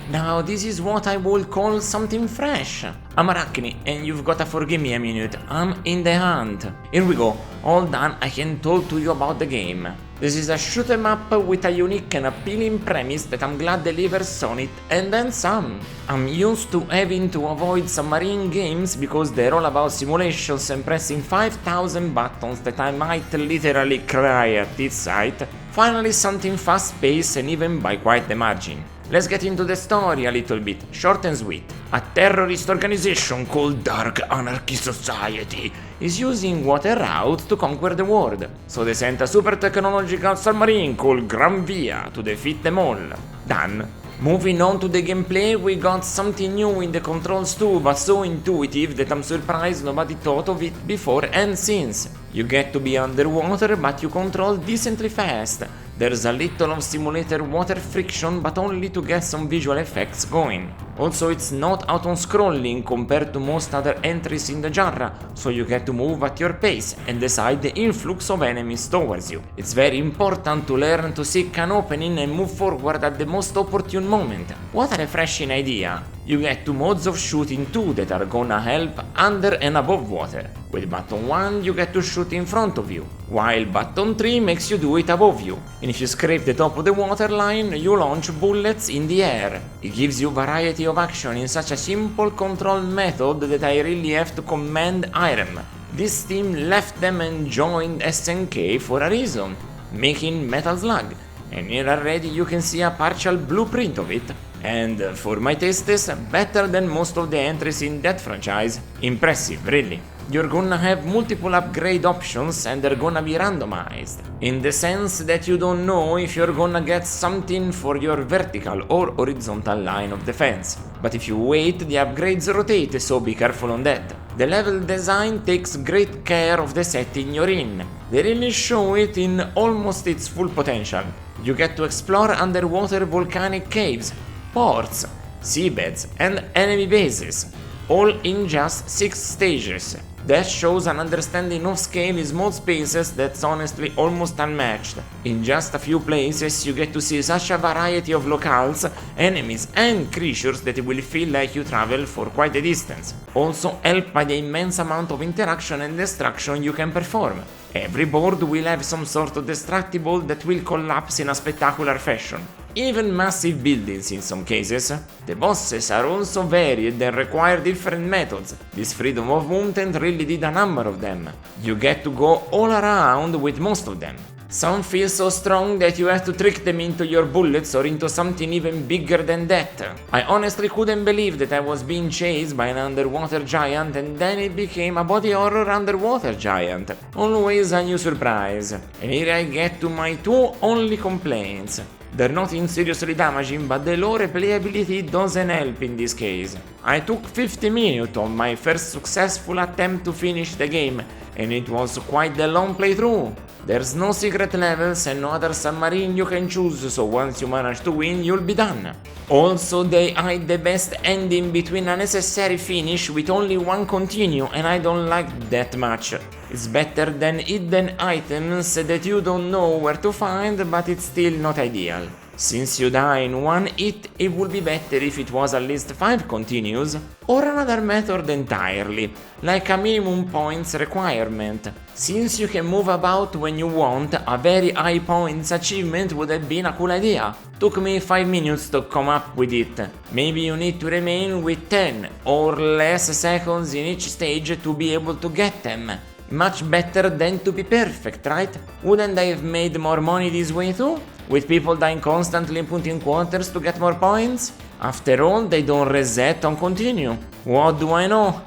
Now this is what I would call something fresh. I'm Araknie, and you've gotta forgive me a minute, I'm in the hunt. Here we go, all done, I can talk to you about the game. This is a shoot 'em up with a unique and appealing premise that I'm glad delivers on it, and then some. I'm used to having to avoid submarine games because they're all about simulations and pressing 5,000 buttons that I might literally cry at this sight. Finally something fast-paced and even by quite the margin. Let's get into the story a little bit, short and sweet. A terrorist organization called Dark Anarchy Society is using water routes to conquer the world, so they sent a super technological submarine called Granvia to defeat them all. Done. Moving on to the gameplay, we got something new in the controls too, but so intuitive that I'm surprised nobody thought of it before and since. You get to be underwater, but you control decently fast. There's a little of simulator water friction, but only to get some visual effects going. Also, it's not auto-scrolling compared to most other entries in the genre, so you get to move at your pace and decide the influx of enemies towards you. It's very important to learn to seek an opening and move forward at the most opportune moment. What a refreshing idea! You get two modes of shooting too that are gonna help under and above water. With button 1 you get to shoot in front of you, while button 3 makes you do it above you. And if you scrape the top of the waterline, you launch bullets in the air. It gives you variety of action in such a simple control method that I really have to commend IREM. This team left them and joined SNK for a reason, making Metal Slug. And here already you can see a partial blueprint of it. And for my tastes, better than most of the entries in that franchise. Impressive, really. You're gonna have multiple upgrade options and they're gonna be randomized, in the sense that you don't know if you're gonna get something for your vertical or horizontal line of defense. But if you wait, the upgrades rotate, so be careful on that. The level design takes great care of the setting you're in. They really show it in almost its full potential. You get to explore underwater volcanic caves, ports, seabeds, and enemy bases, all in just 6 stages. That shows an understanding of scale in small spaces that's honestly almost unmatched. In just a few places you get to see such a variety of locales, enemies and creatures that it will feel like you travel for quite a distance. Also helped by the immense amount of interaction and destruction you can perform. Every board will have some sort of destructible that will collapse in a spectacular fashion. Even massive buildings in some cases. The bosses are also varied and require different methods. This freedom of movement really did a number of them. You get to go all around with most of them. Some feel so strong that you have to trick them into your bullets or into something even bigger than that. I honestly couldn't believe that I was being chased by an underwater giant and then it became a body horror underwater giant. Always a new surprise. And here I get to my two only complaints. They're nothing seriously damaging, but the low replayability doesn't help in this case. I took 50 minutes on my first successful attempt to finish the game, and it was quite the long playthrough. There's no secret levels and no other submarine you can choose, so once you manage to win, you'll be done. Also, they hide the best ending between a necessary finish with only one continue, and I don't like that much. It's better than hidden items that you don't know where to find, but it's still not ideal. Since you die in one hit, it would be better if it was at least 5 continues, or another method entirely, like a minimum points requirement. Since you can move about when you want, a very high points achievement would have been a cool idea. Took me 5 minutes to come up with it. Maybe you need to remain with 10 or less seconds in each stage to be able to get them. Much better than to be perfect, right? Wouldn't I have made more money this way too? With people dying constantly and putting quarters to get more points? After all, they don't reset on continue. What do I know?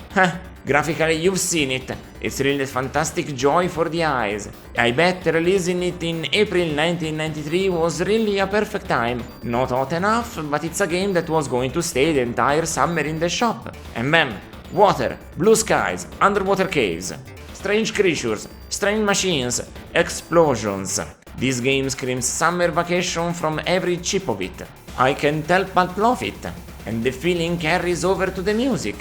Graphically you've seen it. It's really a fantastic joy for the eyes. I bet releasing it in April 1993 was really a perfect time. Not hot enough, but it's a game that was going to stay the entire summer in the shop. And bam! Water, blue skies, underwater caves, strange creatures, strange machines, explosions. This game screams summer vacation from every chip of it. I can't help but love it, and the feeling carries over to the music.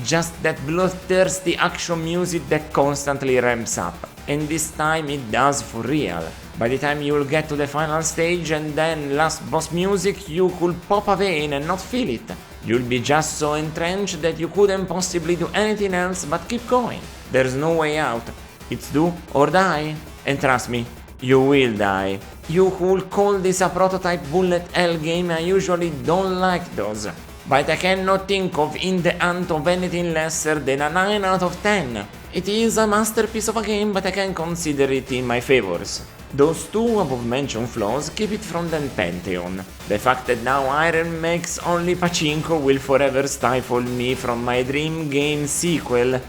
Just that bloodthirsty action music that constantly ramps up, and this time it does for real. By the time you'll get to the final stage and then last boss music, you could pop a vein and not feel it. You'll be just so entrenched that you couldn't possibly do anything else but keep going. There's no way out. It's do or die. And trust me, you will die. You could call this a prototype bullet hell game. I usually don't like those. But I cannot think of In the Hunt of anything lesser than a 9 out of 10. It is a masterpiece of a game, but I can consider it in my favors. Those two above-mentioned flaws keep it from the pantheon. The fact that now Iron makes only pachinko will forever stifle me from my dream game sequel.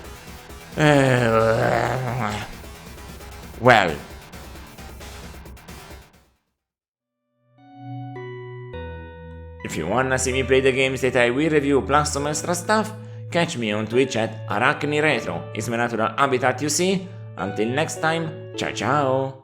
Well. If you wanna see me play the games that I will review plus some extra stuff, catch me on Twitch at Araknie Retro. It's my natural habitat, you see. Until next time, ciao ciao!